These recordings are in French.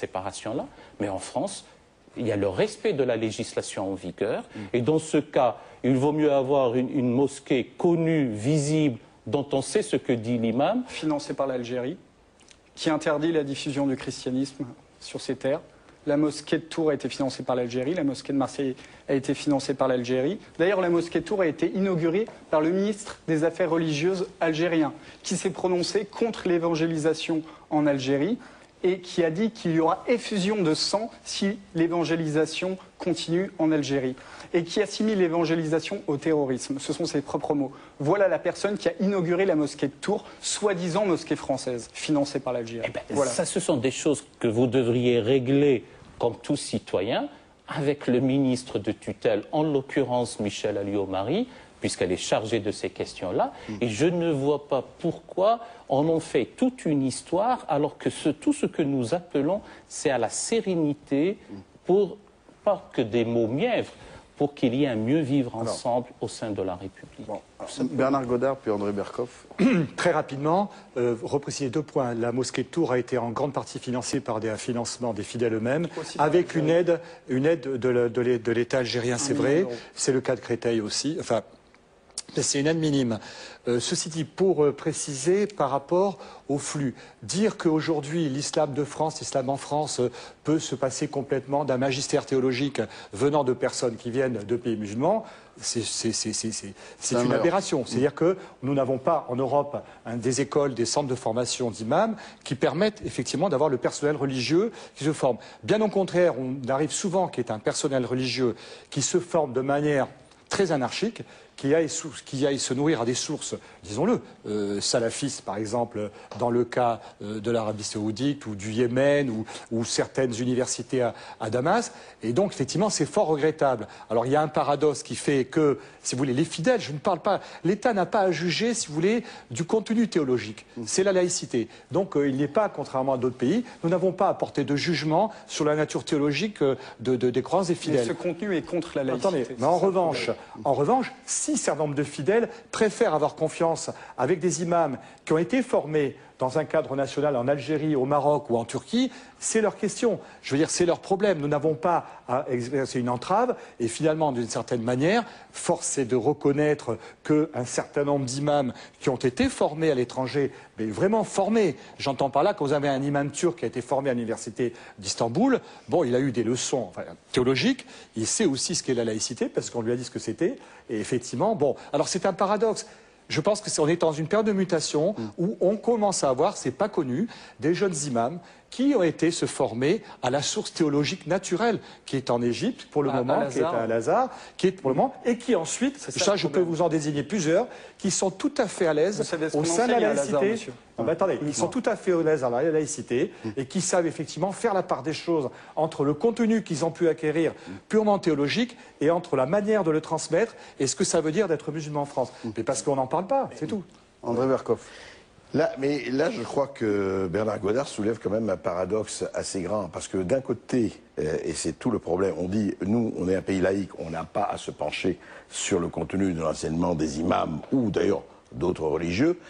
séparation-là, mais en France, il y a le respect de la législation en vigueur, et dans ce cas, il vaut mieux avoir une mosquée connue, visible, dont on sait ce que dit l'imam. Financée par l'Algérie, qui interdit la diffusion du christianisme sur ces terres. La mosquée de Tours a été financée par l'Algérie, la mosquée de Marseille a été financée par l'Algérie. D'ailleurs, la mosquée de Tours a été inaugurée par le ministre des Affaires religieuses algérien, qui s'est prononcé contre l'évangélisation en Algérie et qui a dit qu'il y aura effusion de sang si l'évangélisation continue en Algérie, et qui assimile l'évangélisation au terrorisme. Ce sont ses propres mots. Voilà la personne qui a inauguré la mosquée de Tours, soi-disant mosquée française, financée par l'Algérie. Eh ben, voilà. Ça, ce sont des choses que vous devriez régler comme tout citoyen avec le ministre de tutelle, en l'occurrence Michèle Alliot-Marie, puisqu'elle est chargée de ces questions-là. Et je ne vois pas pourquoi on en fait toute une histoire, alors que tout ce que nous appelons, c'est à la sérénité, pour pas que des mots mièvres, pour qu'il y ait un mieux vivre ensemble au sein de la République. Bon, Bernard Godard, puis André Berkoff. Très rapidement, repréciser 2 points. La mosquée de Tours a été en grande partie financée par un financement des fidèles eux-mêmes, avec une aide de l'État algérien, c'est vrai. C'est le cas de Créteil aussi. Enfin, c'est une aide minime. Ceci dit, pour préciser par rapport au flux, dire qu'aujourd'hui l'islam de France, l'islam en France peut se passer complètement d'un magistère théologique venant de personnes qui viennent de pays musulmans, c'est une aberration. C'est-à-dire que nous n'avons pas en Europe des écoles, des centres de formation d'imams qui permettent effectivement d'avoir le personnel religieux qui se forme. Bien au contraire, on arrive souvent qu'il y ait un personnel religieux qui se forme de manière très anarchique, qui aille se nourrir à des sources, disons-le, salafistes par exemple, dans le cas de l'Arabie saoudite ou du Yémen ou certaines universités à Damas. Et donc effectivement c'est fort regrettable. Alors il y a un paradoxe qui fait que, si vous voulez, les fidèles, je ne parle pas, l'État n'a pas à juger, si vous voulez, du contenu théologique. C'est la laïcité. Donc il n'est pas, contrairement à d'autres pays, nous n'avons pas à porter de jugement sur la nature théologique des croyants et fidèles. Mais ce contenu est contre la laïcité. Attendez, mais en revanche, si un certain nombre de fidèles préfèrent avoir confiance avec des imams qui ont été formés dans un cadre national en Algérie, au Maroc ou en Turquie, c'est leur question. Je veux dire, c'est leur problème. Nous n'avons pas à exercer une entrave. Et finalement, d'une certaine manière, force est de reconnaître qu'un certain nombre d'imams qui ont été formés à l'étranger, mais vraiment formés, j'entends par là, quand vous avez un imam turc qui a été formé à l'université d'Istanbul, bon, il a eu des leçons théologiques, il sait aussi ce qu'est la laïcité, parce qu'on lui a dit ce que c'était, et effectivement, bon, alors c'est un paradoxe. Je pense qu'on est dans une période de mutation où on commence à avoir, c'est pas connu, des jeunes imams qui ont été se former à la source théologique naturelle, qui est en Égypte pour le moment, qui est à Al-Azhar, qui est pour le moment, et qui ensuite, ça je peux vous en désigner plusieurs, qui sont tout à fait à l'aise au sein de la laïcité. Attendez, ils sont tout à fait à l'aise dans la laïcité et qui savent effectivement faire la part des choses entre le contenu qu'ils ont pu acquérir purement théologique et entre la manière de le transmettre et ce que ça veut dire d'être musulman en France. Mais parce qu'on n'en parle pas, c'est tout. André Berkoff. Là, je crois que Bernard Godard soulève quand même un paradoxe assez grand, parce que d'un côté, et c'est tout le problème, on dit, nous, on est un pays laïque, on n'a pas à se pencher sur le contenu de l'enseignement des imams, ou d'ailleurs d'autres religieux,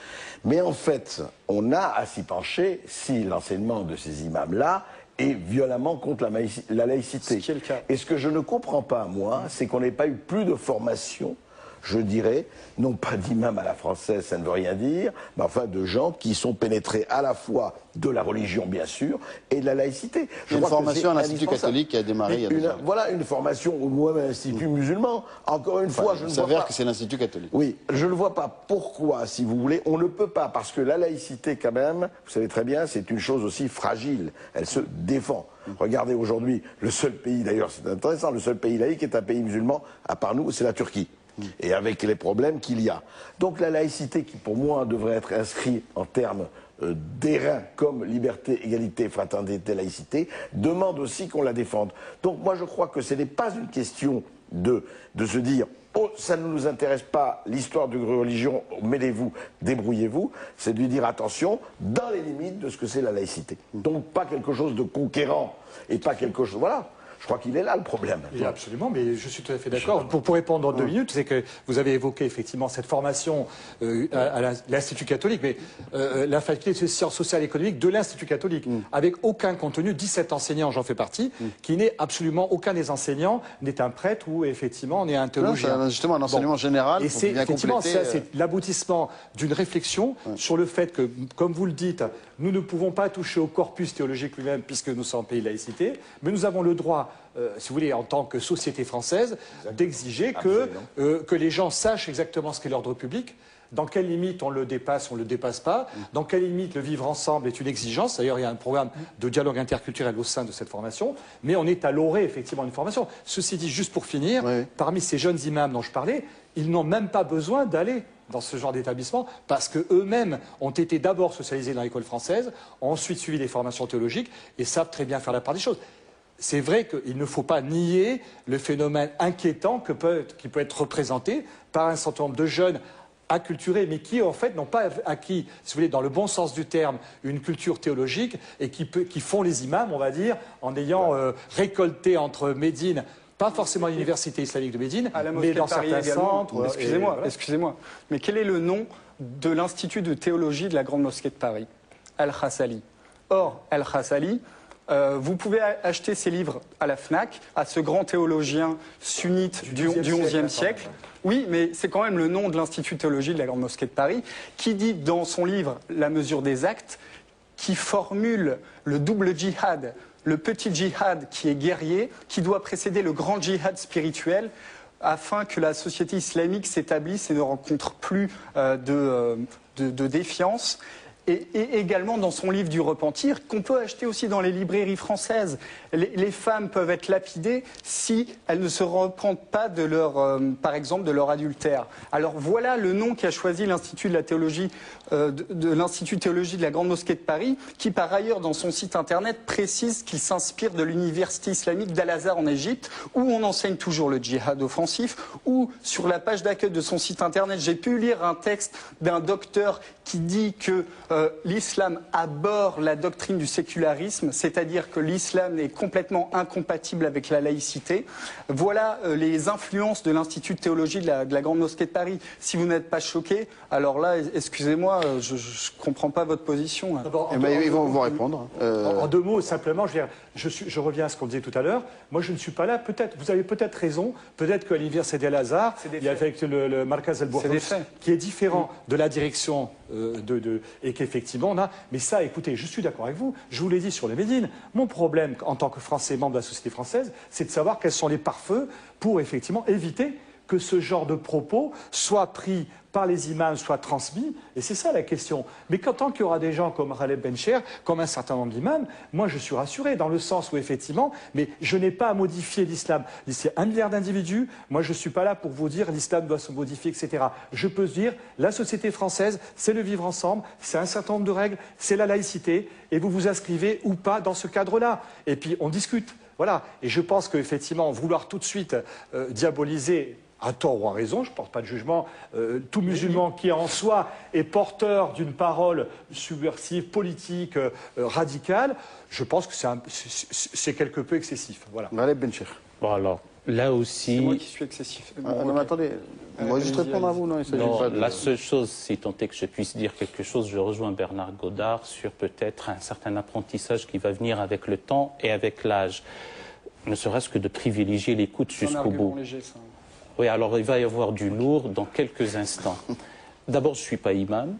mais en fait, on a à s'y pencher si l'enseignement de ces imams-là est violemment contre la laïcité. Et ce que je ne comprends pas, moi, c'est qu'on n'ait pas eu plus de formation, je dirais, non pas d'imam à la française, ça ne veut rien dire, mais enfin de gens qui sont pénétrés à la fois de la religion, bien sûr, et de la laïcité. Il y a une formation à l'Institut catholique qui a démarré il y a 2 ans. Voilà, une formation au moins à l'Institut musulman. Encore une fois, je ne vois pas... Il s'avère que c'est l'Institut catholique. Oui, je ne vois pas pourquoi, si vous voulez, on ne peut pas, parce que la laïcité, quand même, vous savez très bien, c'est une chose aussi fragile. Elle se défend. Regardez aujourd'hui, le seul pays, d'ailleurs, c'est intéressant, le seul pays laïque est un pays musulman, à part nous, c'est la Turquie. Et avec les problèmes qu'il y a. Donc la laïcité, qui pour moi devrait être inscrite en termes d'airain comme liberté, égalité, fraternité, laïcité, demande aussi qu'on la défende. Donc moi je crois que ce n'est pas une question de se dire oh, ça ne nous intéresse pas, l'histoire de religion, mêlez-vous, débrouillez-vous, c'est de lui dire attention, dans les limites de ce que c'est la laïcité. Donc pas quelque chose de conquérant, et pas quelque chose... Voilà. Je crois qu'il est là le problème. Absolument, mais je suis tout à fait d'accord. Pour répondre en 2 minutes, c'est que vous avez évoqué effectivement cette formation à l'Institut catholique, mais la faculté de sciences sociales et économiques de l'Institut catholique, avec aucun contenu, 17 enseignants, j'en fais partie, qui n'est absolument aucun des enseignants n'est un prêtre ou effectivement on est un théologien. C'est justement un enseignement général. Et c'est effectivement ça, c'est l'aboutissement d'une réflexion sur le fait que, comme vous le dites, nous ne pouvons pas toucher au corpus théologique lui-même puisque nous sommes en pays de laïcité, mais nous avons le droit, si vous voulez, en tant que société française, d'exiger que les gens sachent exactement ce qu'est l'ordre public, dans quelles limites on le dépasse, on ne le dépasse pas, dans quelles limites le vivre ensemble est une exigence. D'ailleurs, il y a un programme de dialogue interculturel au sein de cette formation, mais on est à l'orée, effectivement, d'une formation. Ceci dit, juste pour finir, parmi ces jeunes imams dont je parlais, ils n'ont même pas besoin d'aller dans ce genre d'établissement parce qu'eux-mêmes ont été d'abord socialisés dans l'école française, ont ensuite suivi des formations théologiques et savent très bien faire la part des choses. C'est vrai qu'il ne faut pas nier le phénomène inquiétant qui peut être représenté par un certain nombre de jeunes acculturés, mais qui, en fait, n'ont pas acquis, si vous voulez, dans le bon sens du terme, une culture théologique et qui font les imams, on va dire, en ayant récolté entre Médine, pas forcément à l'université islamique de Médine, mais dans certains centres. Excusez-moi, mais quel est le nom de l'Institut de théologie de la Grande Mosquée de Paris? Al-Khassali. Or, Al-Khassali, vous pouvez acheter ses livres à la FNAC, à ce grand théologien sunnite du XIe siècle. Oui, mais c'est quand même le nom de l'Institut de théologie de la Grande Mosquée de Paris, qui dit dans son livre La mesure des actes, qui formule le double djihad, le petit djihad qui est guerrier, qui doit précéder le grand djihad spirituel, afin que la société islamique s'établisse et ne rencontre plus de défiance. Et également dans son livre du repentir, qu'on peut acheter aussi dans les librairies françaises. Les femmes peuvent être lapidées si elles ne se repentent pas de leur, par exemple, de leur adultère. Alors voilà le nom qu'a choisi l'Institut de la théologie, de l'Institut de théologie de la Grande Mosquée de Paris, qui par ailleurs dans son site internet précise qu'il s'inspire de l'université islamique d'Al-Azhar en Égypte, où on enseigne toujours le djihad offensif, où sur la page d'accueil de son site internet, j'ai pu lire un texte d'un docteur qui dit que l'islam abhorre la doctrine du sécularisme, c'est-à-dire que l'islam est complètement incompatible avec la laïcité. Voilà les influences de l'Institut de théologie de la Grande Mosquée de Paris. Si vous n'êtes pas choqué, alors là, excusez-moi, je ne comprends pas votre position. Là. Ils vont vous répondre. En 2 mots, simplement, je reviens à ce qu'on disait tout à l'heure. Moi, je ne suis pas là. Vous avez peut-être raison. Peut-être qu'à l'université d'Al-Azhar, il y a avec le Markaz el-Bourhous, qui est différent de la direction et qu'effectivement on a. Mais ça, écoutez, je suis d'accord avec vous. Je vous l'ai dit sur les Médines. Mon problème, en tant que Français, membre de la société française, c'est de savoir quels sont les pare-feux pour effectivement éviter que ce genre de propos soit pris par les imams, soit transmis, et c'est ça la question. Mais tant qu'il y aura des gens comme Ghaleb Bencher, comme un certain nombre d'imams, moi je suis rassuré, dans le sens où effectivement, mais je n'ai pas à modifier l'islam. Il y a 1 milliard d'individus, moi je ne suis pas là pour vous dire l'islam doit se modifier, etc. Je peux dire, la société française, c'est le vivre ensemble, c'est un certain nombre de règles, c'est la laïcité, et vous vous inscrivez ou pas dans ce cadre-là. Et puis on discute. Voilà. Et je pense qu'effectivement, vouloir tout de suite diaboliser, à tort ou à raison, je ne porte pas de jugement, tout musulman qui en soi est porteur d'une parole subversive, politique, radicale, je pense que c'est quelque peu excessif. Voilà. Bon alors, là aussi... C'est moi qui suis excessif. Non, mais attendez, moi juste répondre à vous. Non, la seule chose, si tant est que je puisse dire quelque chose, je rejoins Bernard Godard sur peut-être un certain apprentissage qui va venir avec le temps et avec l'âge. Ne serait-ce que de privilégier l'écoute jusqu'au bout. Léger, ça. Oui, alors il va y avoir du lourd dans quelques instants. D'abord, je ne suis pas imam.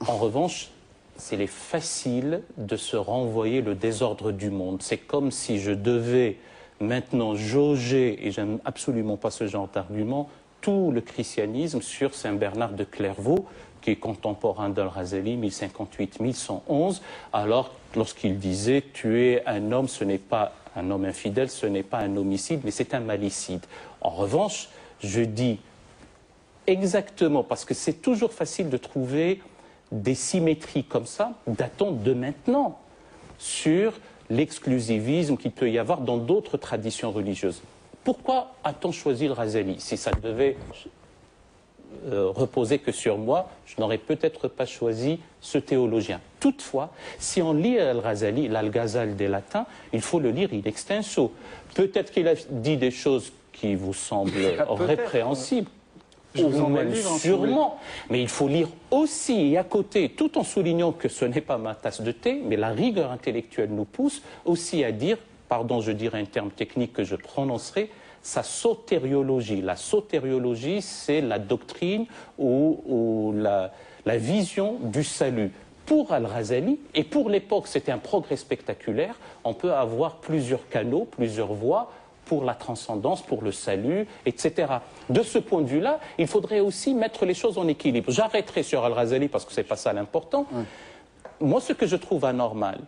En revanche, c'est facile de se renvoyer le désordre du monde. C'est comme si je devais maintenant jauger, et j'aime absolument pas ce genre d'argument, tout le christianisme sur Saint Bernard de Clairvaux, qui est contemporain d'Al-Ghazali, 1058-1111, alors lorsqu'il disait « tuer un homme, ce n'est pas un homme infidèle, ce n'est pas un homicide, mais c'est un malicide ». En revanche, je dis exactement, parce que c'est toujours facile de trouver des symétries comme ça, datant de maintenant, sur l'exclusivisme qu'il peut y avoir dans d'autres traditions religieuses. Pourquoi a-t-on choisi le Ghazali? Si ça devait... reposait que sur moi, je n'aurais peut-être pas choisi ce théologien. Toutefois, si on lit Al-Ghazali, l'Al-Ghazal des Latins, il faut le lire in extenso. Peut-être qu'il a dit des choses qui vous semblent répréhensibles. Je vous Ou envoie le même livre, si vous voulez. sûrement, mais il faut lire aussi et à côté, tout en soulignant que ce n'est pas ma tasse de thé, mais la rigueur intellectuelle nous pousse aussi à dire, pardon, je dirais un terme technique que je prononcerai, sa sotériologie. La sotériologie, c'est la doctrine ou la vision du salut. Pour Al-Ghazali, et pour l'époque, c'était un progrès spectaculaire, on peut avoir plusieurs canaux, plusieurs voies pour la transcendance, pour le salut, etc. De ce point de vue-là, il faudrait aussi mettre les choses en équilibre. J'arrêterai sur Al-Ghazali parce que ce n'est pas ça l'important. Moi, ce que je trouve anormal,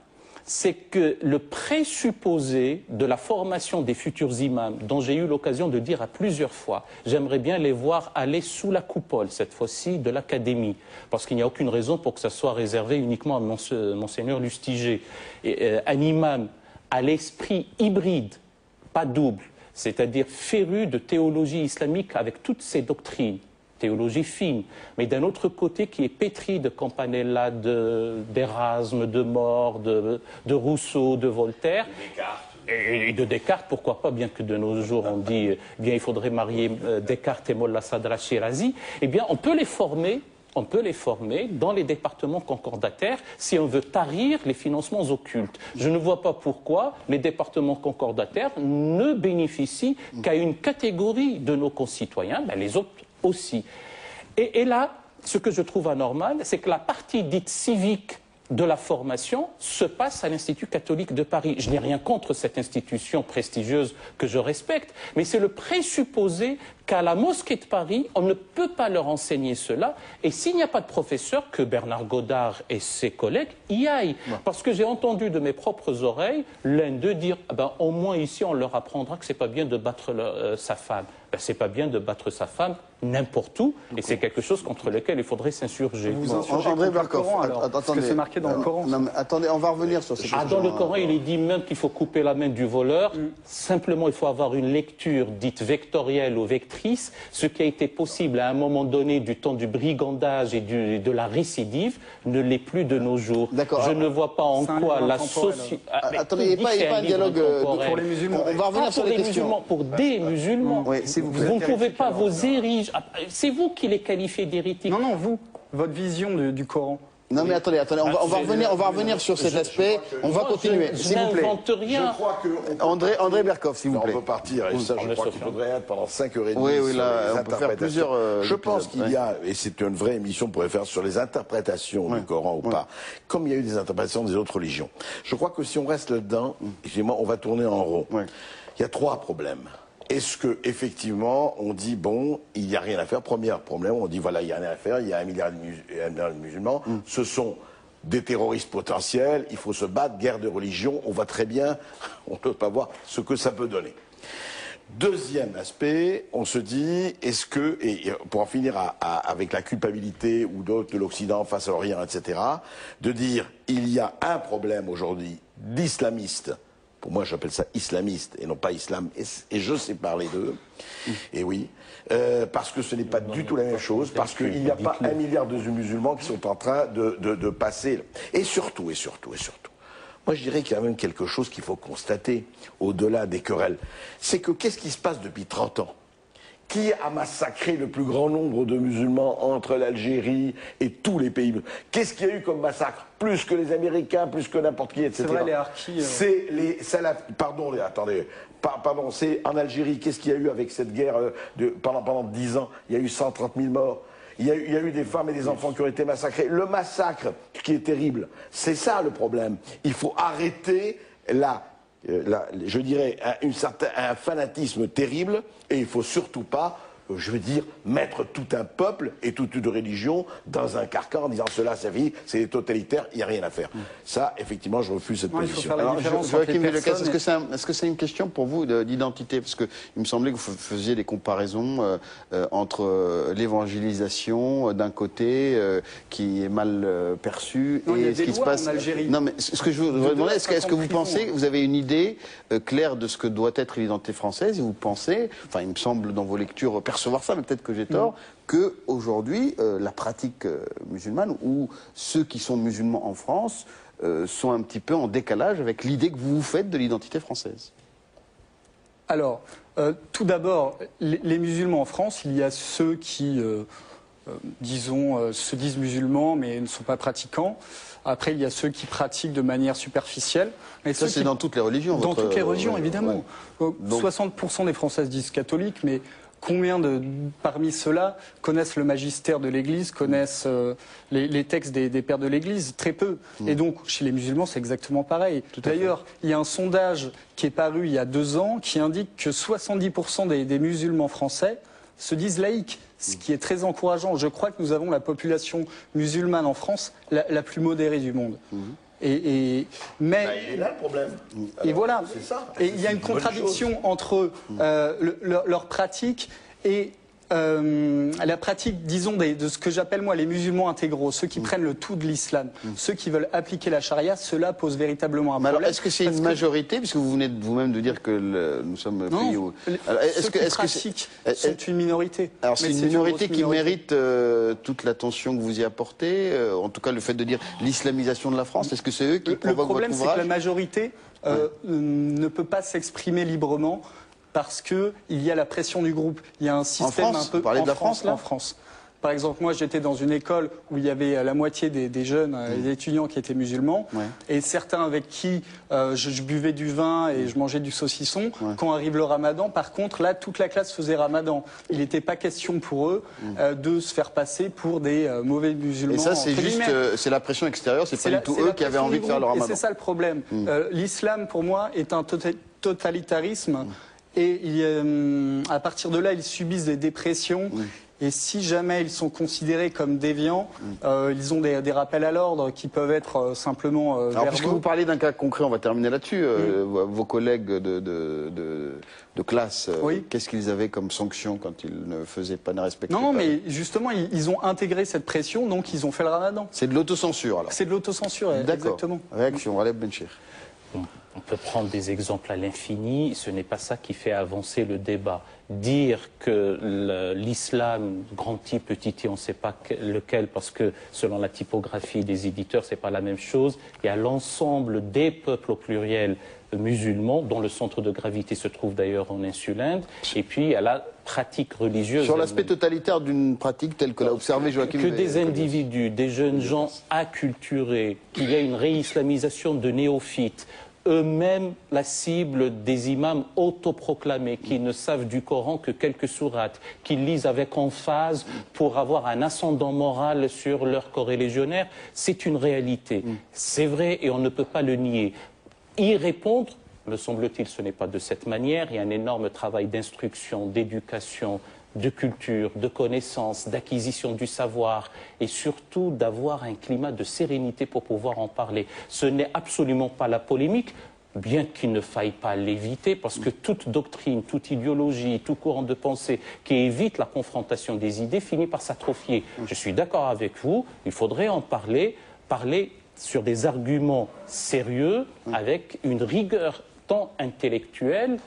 c'est que le présupposé de la formation des futurs imams, dont j'ai eu l'occasion de dire à plusieurs fois, j'aimerais bien les voir aller sous la coupole, cette fois-ci, de l'académie, parce qu'il n'y a aucune raison pour que ça soit réservé uniquement à Monseigneur Lustiger. Un imam à l'esprit hybride, pas double, c'est-à-dire féru de théologie islamique avec toutes ses doctrines, théologie fine, mais d'un autre côté qui est pétri de Campanella, d'Erasme, de More, de Rousseau, de Voltaire. Et de Descartes, pourquoi pas, bien que de nos jours on dit bien il faudrait marier Descartes et Molla Sadra Shirazi, eh bien on peut les former dans les départements concordataires si on veut tarir les financements occultes. Je ne vois pas pourquoi les départements concordataires ne bénéficient qu'à une catégorie de nos concitoyens, ben les autres aussi. Et là, ce que je trouve anormal, c'est que la partie dite civique de la formation se passe à l'Institut catholique de Paris. Je n'ai rien contre cette institution prestigieuse que je respecte, mais c'est le présupposé qu'à la mosquée de Paris, on ne peut pas leur enseigner cela, et s'il n'y a pas de professeur, que Bernard Godard et ses collègues y aillent. Parce que j'ai entendu de mes propres oreilles l'un d'eux dire ah ben, au moins ici on leur apprendra que c'est pas bien de battre sa femme. Ben, c'est pas bien de battre sa femme n'importe où, et c'est quelque chose contre lequel il faudrait s'insurger. Vous insurgez André contre le Barkov, Coran, alors, parce que c'est marqué dans le Coran. Non, mais attendez, on va revenir sur ces questions. Dans le Coran, il est dit même qu'il faut couper la main du voleur. Simplement, il faut avoir une lecture dite vectorielle ou vectrice, ce qui a été possible à un moment donné du temps du brigandage et de la récidive ne l'est plus de nos jours. Je ne vois pas en quoi la société... Attendez, il n'y a pas un dialogue pour les musulmans. On va revenir sur les questions. Pour des musulmans. Oui, s'il vous plaît. Vous ne pouvez pas vous ériger... C'est vous qui les qualifiez d'hérétiques. Non, vous, votre vision du Coran. Non mais attendez, on va revenir sur cet aspect. On va continuer, s'il vous plaît. N'invente rien. Je crois que André Berkov, s'il vous plaît. on peut partir, et ça, je crois qu'il faudrait être pendant 5h30 Oui, sur là, les on peut faire interprétations. plusieurs Je pense épisodes, qu'il y a, et c'est une vraie émission qu'on pourrait faire sur les interprétations du Coran ou pas, comme il y a eu des interprétations des autres religions. Je crois que si on reste là-dedans, on va tourner en rond. Il y a 3 problèmes. Est-ce que effectivement on dit bon, il n'y a rien à faire? Premier problème, on dit voilà, il n'y a rien à faire, il y a 1 milliard de musulmans, ce sont des terroristes potentiels, il faut se battre, guerre de religion, on voit très bien, on ne peut pas voir ce que ça peut donner. Deuxième aspect, on se dit, est-ce que, et pour en finir avec la culpabilité ou d'autres de l'Occident face à l'Orient, etc., de dire il y a un problème aujourd'hui d'islamistes. Pour moi, j'appelle ça islamiste et non pas islam. Et je sépare les deux. Et oui, parce que ce n'est pas du tout la même chose, parce qu'il n'y a pas 1 milliard de musulmans qui sont en train de passer. Et surtout, moi je dirais qu'il y a même quelque chose qu'il faut constater, au-delà des querelles. C'est que qu'est-ce qui se passe depuis 30 ans ? Qui a massacré le plus grand nombre de musulmans entre l'Algérie et tous les pays? Qu'est-ce qu'il y a eu comme massacre? Plus que les Américains, plus que n'importe qui, etc. C'est vrai, les harkis... C'est les salafistes... Pardon, attendez. Pardon, c'est en Algérie. Qu'est-ce qu'il y a eu avec cette guerre pendant 10 ans? Il y a eu 130 000 morts. Il y a eu des femmes et des enfants qui ont été massacrés. Le massacre, qui est terrible, c'est ça le problème. Il faut arrêter je dirais, un fanatisme terrible, et il ne faut surtout pas, je veux dire, mettre tout un peuple et toute une religion dans un carcan en disant cela, ça vie, c'est totalitaire, il n'y a rien à faire. Ça, effectivement, je refuse cette position. Est-ce que c'est une question pour vous d'identité? Parce qu'il me semblait que vous faisiez des comparaisons entre l'évangélisation d'un côté qui est mal perçue et ce qui se passe en Algérie. Non, mais ce que je vous demandais, est-ce que vous pensez, vous avez une idée claire de ce que doit être l'identité française, et vous pensez, enfin il me semble dans vos lectures personnelles, percevoir ça, mais peut-être que j'ai tort, qu'aujourd'hui, la pratique musulmane, ou ceux qui sont musulmans en France, sont un petit peu en décalage avec l'idée que vous vous faites de l'identité française. Alors, tout d'abord, les musulmans en France, il y a ceux qui, disons, se disent musulmans mais ne sont pas pratiquants. Après, il y a ceux qui pratiquent de manière superficielle. Et ça, c'est dans toutes les religions. Dans toutes les religions, évidemment. Ouais. 60% des Français se disent catholiques, mais combien parmi ceux-là connaissent le magistère de l'Église, connaissent les textes des pères de l'Église? Très peu. Et donc, chez les musulmans, c'est exactement pareil. D'ailleurs, il y a un sondage qui est paru il y a 2 ans qui indique que 70% des musulmans français se disent laïcs, ce qui est très encourageant. Je crois que nous avons la population musulmane en France la plus modérée du monde. Mais il est là le problème. Et voilà. C'est ça. Et il y a une contradiction entre leur pratique et la pratique, disons, de ce que j'appelle moi les musulmans intégraux, ceux qui prennent le tout de l'islam, ceux qui veulent appliquer la charia. Cela pose véritablement un problème. Alors, est-ce que c'est une majorité, puisque vous venez vous-même de dire que nous sommes un pays où... Alors, ceux qui pratiquent sont une minorité. Alors, c'est une minorité qui mérite toute l'attention que vous y apportez, en tout cas le fait de dire l'islamisation de la France. Est-ce que c'est eux qui provoquent votre ouvrage? Le problème, c'est que la majorité ne peut pas s'exprimer librement parce qu'il y a la pression du groupe. Il y a un système en France, un peu... Vous parlez de la France, là ? En France. Par exemple, moi, j'étais dans une école où il y avait la moitié des jeunes, des étudiants qui étaient musulmans, et certains avec qui je buvais du vin et je mangeais du saucisson. Quand arrive le ramadan, par contre, là, toute la classe faisait ramadan. Il n'était pas question pour eux de se faire passer pour des mauvais musulmans. Et ça, c'est juste, c'est la pression extérieure, c'est pas du tout eux qui avaient envie de faire le ramadan. Et c'est ça le problème. L'islam, pour moi, est un totalitarisme. Et à partir de là, ils subissent des dépressions. Et si jamais ils sont considérés comme déviants, ils ont des rappels à l'ordre qui peuvent être simplement Alors, puisque vous parlez d'un cas concret, on va terminer là-dessus. Vos collègues de classe, qu'est-ce qu'ils avaient comme sanction quand ils ne faisaient pas, ne respectaient pas? Non, mais justement, ils ont intégré cette pression, donc ils ont fait le ramadan. C'est de l'autocensure, alors? C'est de l'autocensure, exactement. Réaction, Ghaleb Benchir. On peut prendre des exemples à l'infini, ce n'est pas ça qui fait avancer le débat. Dire que l'islam, grand I, petit I, on ne sait pas lequel, parce que selon la typographie des éditeurs, ce n'est pas la même chose. Il y a l'ensemble des peuples au pluriel musulmans, dont le centre de gravité se trouve d'ailleurs en Insulinde, et puis il y a la pratique religieuse. Sur l'aspect totalitaire d'une pratique telle que l'a observé Joachim. Que des individus, des jeunes gens acculturés, qu'il y a une réislamisation de néophytes, eux-mêmes la cible des imams autoproclamés qui ne savent du Coran que quelques sourates, qui lisent avec emphase pour avoir un ascendant moral sur leurs corréligionnaires, c'est une réalité. C'est vrai et on ne peut pas le nier. Y répondre, me semble-t-il, ce n'est pas de cette manière. Il y a un énorme travail d'instruction, d'éducation, de culture, de connaissance, d'acquisition du savoir et surtout d'avoir un climat de sérénité pour pouvoir en parler. Ce n'est absolument pas la polémique, bien qu'il ne faille pas l'éviter, parce que toute doctrine, toute idéologie, tout courant de pensée qui évite la confrontation des idées finit par s'atrophier. Je suis d'accord avec vous, il faudrait en parler sur des arguments sérieux, avec une rigueur tant intellectuelle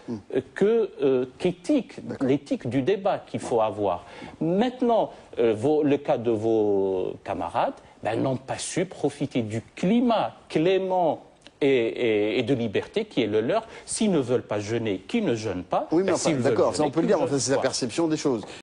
qu'éthique, l'éthique du débat qu'il faut avoir. Maintenant, le cas de vos camarades n'ont pas su profiter du climat clément et de liberté qui est le leur. S'ils ne veulent pas jeûner, qu'ils ne jeûnent pas. Oui, mais enfin, d'accord, ça on peut le dire, mais c'est la perception des choses.